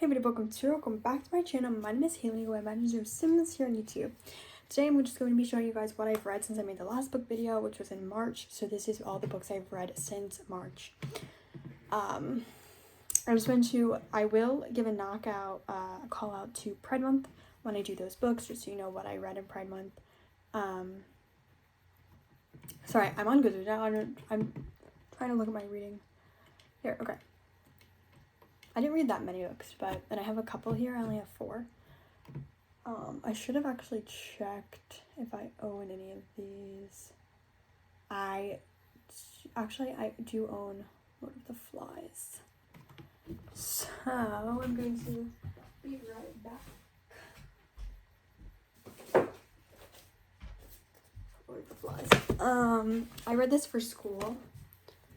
Hey everybody, welcome back to my channel. My name is Haley, who I imagine is Sims here on YouTube. Today I'm just going to be showing you guys what I've read since I made the last book video, which was in March. So this is all the books I've read since March. I will give a call out to Pride Month when I do those books, just so you know what I read in Pride Month. Sorry, I'm on Goodreads now. I'm trying to look at my reading. Here, okay. I didn't read that many books, and I have a couple here. I only have 4. I should have actually checked if I own any of these. I do own Lord of the Flies. So I'm going to be right back. Lord of the Flies. I read this for school.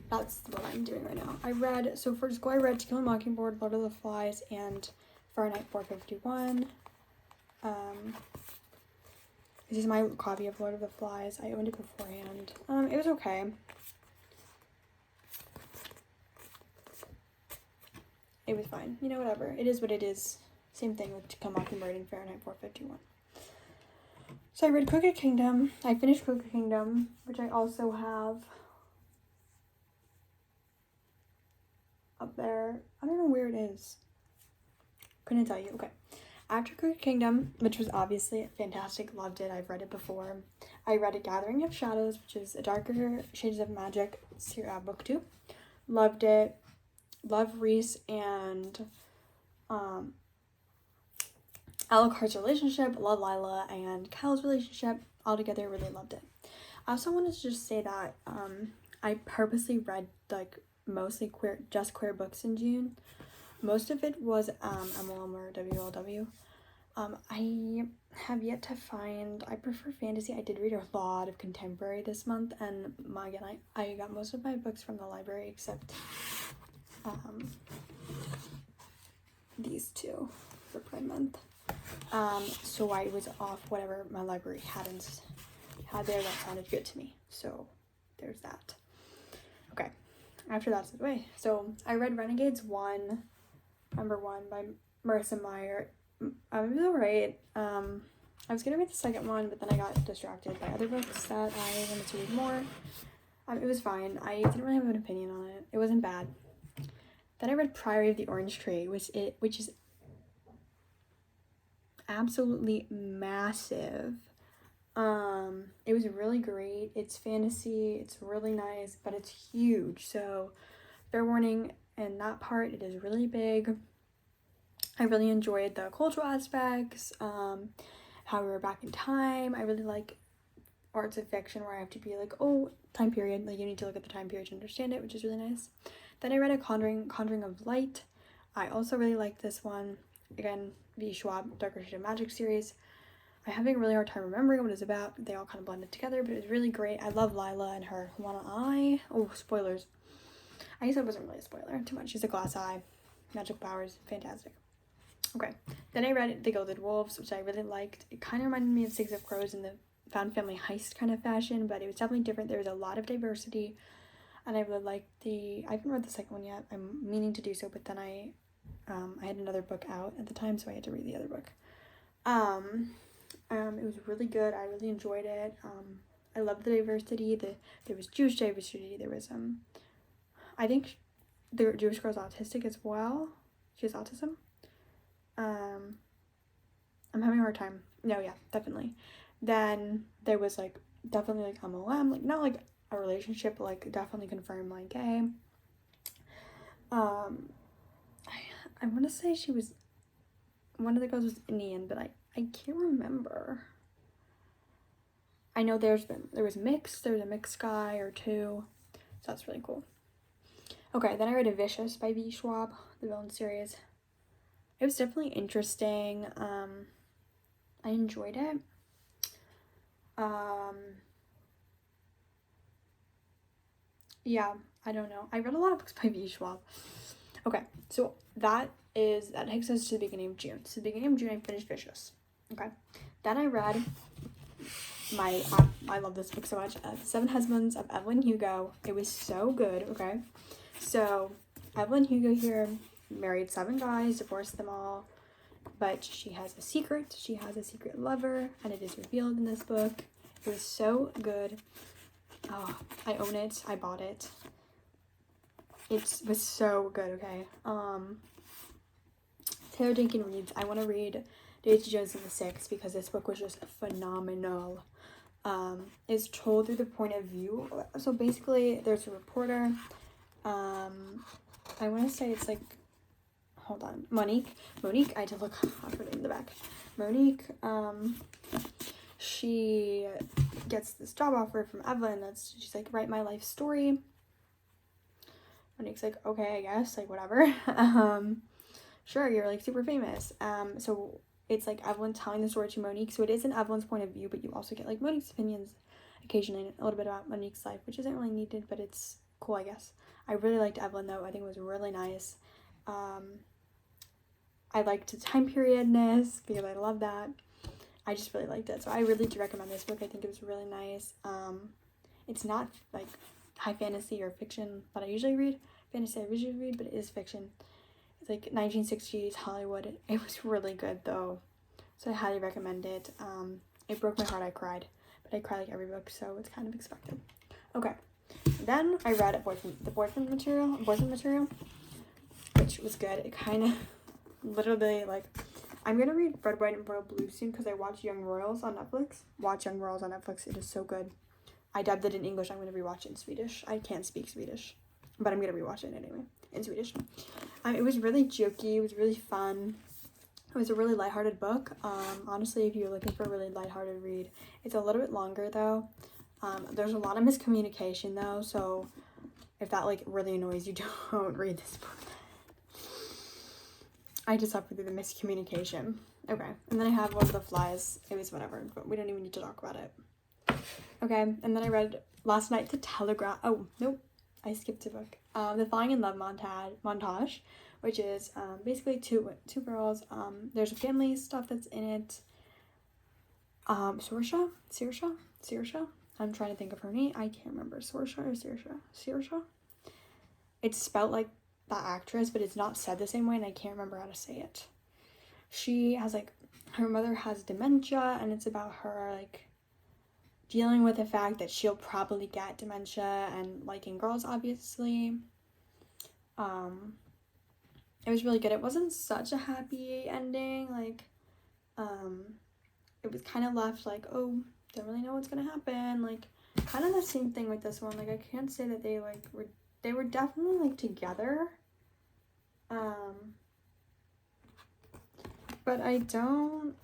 That's what I'm doing right now. For school I read To Kill a Mockingbird, Lord of the Flies, and Fahrenheit 451. This is my copy of Lord of the Flies. I owned it beforehand. It was okay. It was fine. You know, whatever. It is what it is. Same thing with To Kill a Mockingbird and Fahrenheit 451. So I read Crooked Kingdom. I finished Crooked Kingdom, which I also have up there. I don't know where it is. Couldn't tell you. Okay. After Crooked Kingdom, which was obviously fantastic, loved it. I've read it before. I read A Gathering of Shadows, which is a Darker Shades of Magic book 2. Loved it. Love Reese and Alucard's relationship. Love Lila and Cal's relationship. Altogether, really loved it. I also wanted to just say that I purposely read mostly queer books in June. Most of it was MLM or WLW. I have yet to find, I prefer fantasy. I did read a lot of contemporary this month, and again, I got most of my books from the library except these 2 for Pride Month. So I was off whatever my library had there that sounded good to me. So there's that. Okay. After that's the way. So I read Renegades 1, number 1 by Marissa Meyer. It was alright. I was gonna read the second one, but then I got distracted by other books that I wanted to read more. It was fine. I didn't really have an opinion on it. It wasn't bad. Then I read Priory of the Orange Tree, which is absolutely massive. It was really great. It's fantasy, it's really nice, but it's huge. So fair warning, in that part, it is really big. I really enjoyed the cultural aspects, how we were back in time. I really like arts of fiction where I have to be like, oh, time period. Like, you need to look at the time period to understand it, which is really nice. Then I read A Conjuring of Light. I also really liked this one. Again, V. Schwab, Darker Shades of Magic series. I'm having a really hard time remembering what it's about. They all kind of blended together, but it was really great. I love Lila and her one eye. Oh, spoilers. I guess that wasn't really a spoiler too much. She's a glass eye. Magical powers. Fantastic. Okay. Then I read The Gilded Wolves, which I really liked. It kind of reminded me of Six of Crows in the found family heist kind of fashion, but it was definitely different. There was a lot of diversity, and I really liked I haven't read the second one yet. I'm meaning to do so, but then I had another book out at the time, so I had to read the other book. It was really good. I really enjoyed it. I love the diversity. There was Jewish diversity. There was I think the Jewish girl's autistic as well. She has autism. I'm having a hard time. No, yeah, definitely. Then there was definitely MLM, not like a relationship, but definitely confirmed gay. I want to say she was, one of the girls was Indian, but I can't remember. I know there was mixed. There was a mixed guy or 2, so that's really cool. Okay, then I read A Vicious by V. Schwab, the villain series. It was definitely interesting. I enjoyed it. Yeah, I don't know. I read a lot of books by V. Schwab. Okay, so that takes us to the beginning of June. So the beginning of June, I finished Vicious. Okay, then I read I love this book so much. The 7 Husbands of Evelyn Hugo. It was so good. Okay, so Evelyn Hugo here married 7 guys, divorced them all, but she has a secret. She has a secret lover, and it is revealed in this book. It was so good. Oh, I own it. I bought it. It was so good, okay? Taylor Jenkins Reid. I want to read Daisy Jones and the Six because this book was just phenomenal. It's told through the point of view. So basically, there's a reporter. I want to say it's like, hold on, Monique. I had to look up her name in the back. Monique. She gets this job offer from Evelyn. She's like, write my life story. Monique's like, okay, I guess, like, whatever. Sure, you're like super famous. So it's like Evelyn telling the story to Monique. So it is in Evelyn's point of view, but you also get like Monique's opinions occasionally, a little bit about Monique's life, which isn't really needed, but it's cool, I guess. I really liked Evelyn though. I think it was really nice. I liked the time periodness because I love that. I just really liked it. So I really do recommend this book. I think it was really nice. It's not like high fantasy or fiction that I usually read. Fantasy I usually read, but it is fiction. It's like 1960s Hollywood. It was really good though. So I highly recommend it. It broke my heart. I cried. But I cry like every book, so it's kind of expected. Okay. Then I read the boyfriend material, which was good. It kind of literally like, I'm gonna read Red, White, and Royal Blue soon because I watched Young Royals on Netflix. Watch Young Royals on Netflix. It is so good. I dubbed it in English. I'm gonna rewatch it in Swedish. I can't speak Swedish, but I'm gonna rewatch it anyway in Swedish. It was really jokey. It was really fun. It was a really lighthearted book. Honestly, if you're looking for a really lighthearted read, it's a little bit longer though. There's a lot of miscommunication though, so if that like really annoys you, don't read this book. I just suffered through the miscommunication. Okay, and then I have Lord of the Flies. It was whatever, but we don't even need to talk about it. Okay, and then I read last night The Telegraph. Oh, nope, I skipped a book. The Falling in Love montage, which is basically two girls. There's a family stuff that's in it. Saoirse. I'm trying to think of her name. I can't remember. Saoirse. It's spelled like that actress, but it's not said the same way, and I can't remember how to say it. She has like, her mother has dementia, and it's about her like dealing with the fact that she'll probably get dementia and liking girls, obviously. It was really good. It wasn't such a happy ending. Like, it was kind of left like, oh, don't really know what's gonna happen. Like, kind of the same thing with this one. Like, I can't say that they were definitely like together. But I don't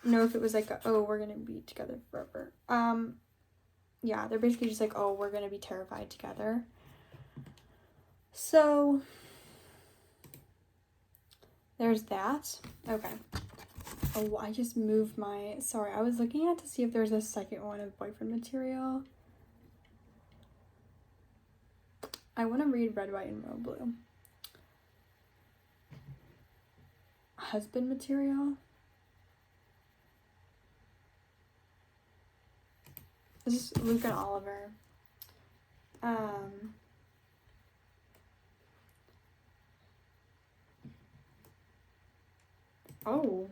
know if it was like, oh, we're gonna be together forever. Yeah, they're basically just like, oh, we're gonna be terrified together. So there's that. Okay. Oh, I just moved my, sorry, I was looking at to see if there's a second one of boyfriend material. I want to read Red, White, and Royal Blue. Husband material. This is Luke and Oliver. Oh.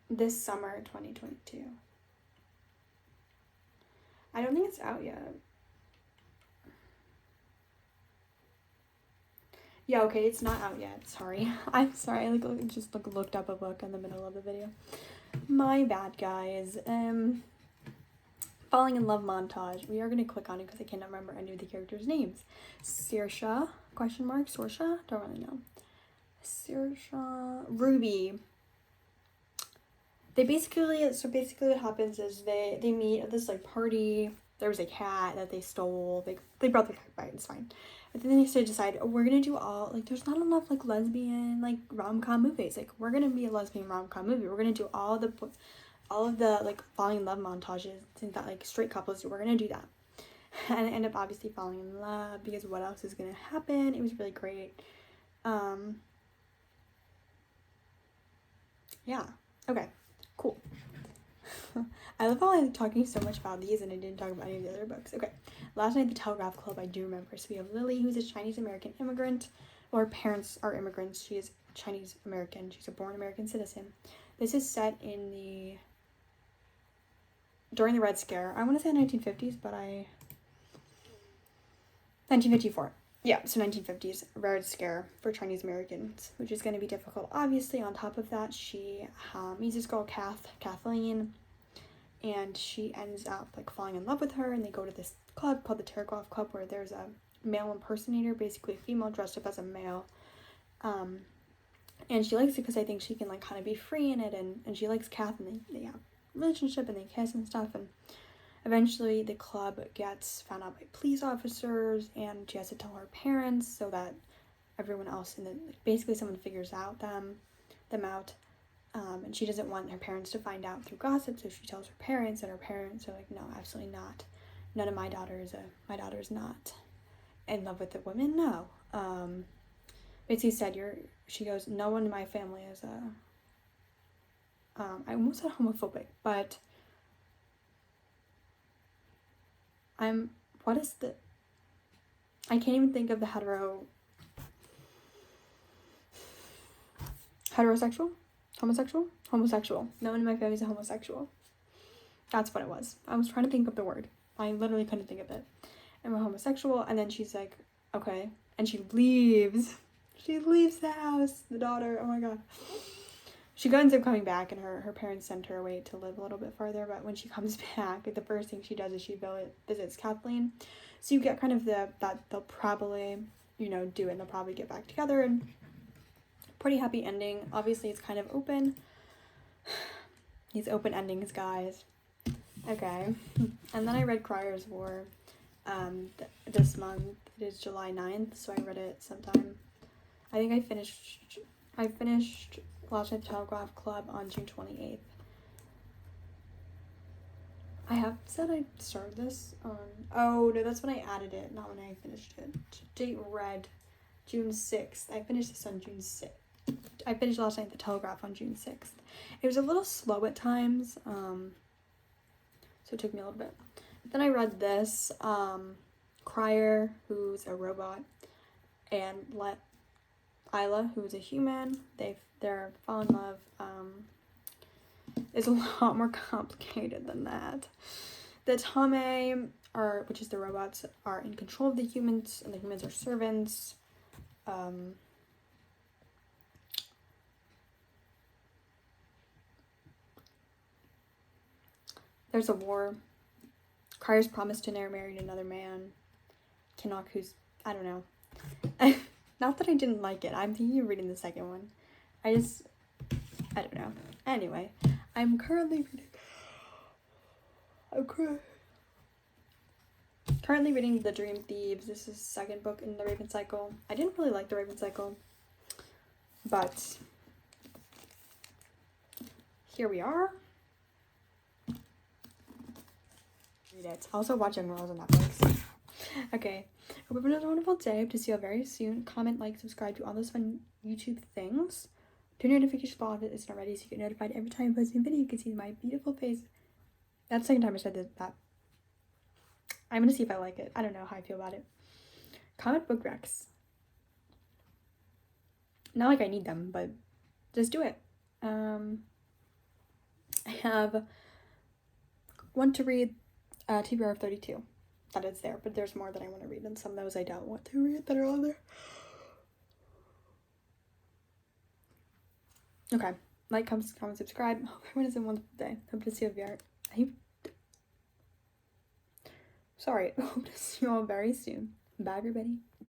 This summer 2022. I don't think it's out yet. Yeah, okay, it's not out yet. Sorry. I'm sorry. I just looked up a book in the middle of the video. My bad, guys. Falling in Love montage. We are going to click on it because I cannot remember any of the characters' names. Saoirse, ? Saoirse? Don't really know. Saoirse. Ruby. Basically what happens is they meet at this like party. There was a cat that they stole. They brought the cat back. It's fine. But then they decide, oh, we're gonna do all like, there's not enough like lesbian like rom-com movies. Like, we're gonna be a lesbian rom-com movie. We're gonna do all of the like falling in love montages that like straight couples do. We're gonna do that, and end up obviously falling in love because what else is gonna happen? It was really great. Yeah. Okay. Cool. I love how I'm talking so much about these and I didn't talk about any of the other books. Okay, Last Night at the Telegraph Club, I do remember. So we have Lily, who's a Chinese American immigrant. Well, her parents are immigrants. She is Chinese American. She's a born American citizen. This is set in during the Red Scare. I want to say 1950s, but 1954. Yeah, so 1950s, Red Scare for Chinese Americans, which is going to be difficult. Obviously, on top of that, she meets this girl, Kathleen, and she ends up like falling in love with her, and they go to this club called the Telegraph Club, where there's a male impersonator, basically a female dressed up as a male. And she likes it because I think she can like kind of be free in it, and she likes Kath, and they have a relationship, and they kiss and stuff, and eventually the club gets found out by police officers, and she has to tell her parents so that everyone else basically someone figures out them out. And she doesn't want her parents to find out through gossip, so she tells her parents, and her parents are like, no, absolutely not. None of my daughter's not in love with the women. No. Basically said she goes, no one in my family is I almost said homophobic, but I can't even think of the homosexual. No one in my family is a homosexual. That's what it was. I was trying to think of the word. I literally couldn't think of it. And we're homosexual, and then she's like, okay. And she leaves. She leaves the house, the daughter, oh my god. She ends up coming back, and her parents sent her away to live a little bit farther, but when she comes back, the first thing she does is she visits Kathleen. So you get kind of that they'll probably, do it, and they'll probably get back together, and pretty happy ending. Obviously, it's kind of open. These open endings, guys. Okay. And then I read Crier's War this month. It is July 9th, so I read it sometime. I think I finished Last Night at the Telegraph Club on June 28th. I have said I started this on... Oh, no, that's when I added it, not when I finished it. Date read June 6th. I finished this on June 6th. I finished Last Night at the Telegraph on June 6th. It was a little slow at times, so it took me a little bit. Then I read this, Crier, who's a robot, and Isla, who's a human. They're fall in love. It's a lot more complicated than that. The Tame which is the robots, are in control of the humans, and the humans are servants. There's a war. Crier's promised to never marry another man. Kinnock, who's, I don't know. Not that I didn't like it. I'm thinking of reading the second one. I don't know. Anyway, I'm currently reading The Dream Thieves. This is the second book in the Raven Cycle. I didn't really like the Raven Cycle, but here we are. Read it. Also watch Young Girls on Netflix. Okay. Hope everyone has a wonderful day. Hope to see you all very soon. Comment, like, subscribe, do all those fun YouTube things. Turn your notification bell if it's not ready so you get notified every time I post a video. You can see my beautiful face. That's the second time I said that. I'm gonna see if I like it. I don't know how I feel about it. Comment book recs. Not like I need them, but just do it. I want to read TBR of 32. That is there, but there's more that I want to read, and some of those I don't want to read that are on there. Okay, like, comment, subscribe. Hope everyone has a wonderful day. Hope to see you all Hope to see you all very soon. Bye, everybody.